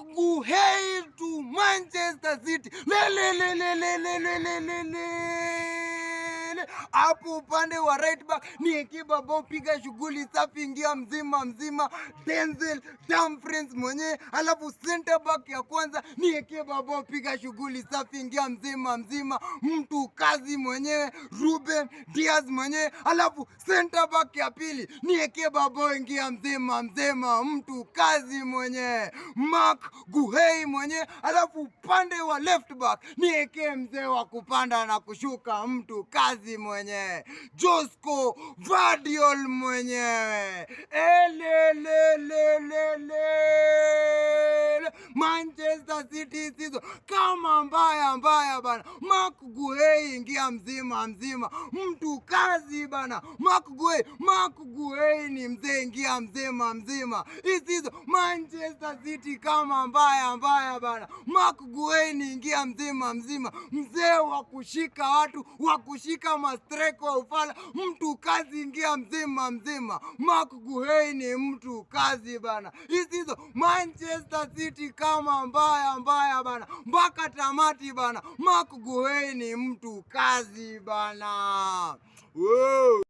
Gueye to Manchester City. Hapo upande wa right back ni Ekiba bao, piga shughuli safi, ingia mzima mzima Denzel Dumfries mwenye. Alafu center back ya kwanza ni Ekiba bao, piga shughuli safi, ingia mzima mzima mtu kazi mwenyewe Ruben Diaz mwenye. Alafu center back ya pili ni Ekiba bao, ingia mzima mzima mtu kazi mwenye Marc Gueye mwenye. Alafu upande wa left back ni Eke mzee wa kupanda na kushuka mtu kazi mwenye Josko Vardiol mwenyewe. Manchester City sizo kama mbaya bana. Marc Gueye ingia mzima mzima mtu kazi bana. Marc Gueye ni mzee, ingia mzima mzima. Isizo Manchester City kama mbaya bana. Marc Gueye ni ingia mzima mzima mzee wa kushika watu, wa kushika mastreko wa ufala mtu kazi, ingia mzima mzima. Marc Gueye ni mtu kazi bana. Isizo Manchester City kama mbaya bana mpaka tamati bana. Marc Gueye ni mtu kazi bana. Wow.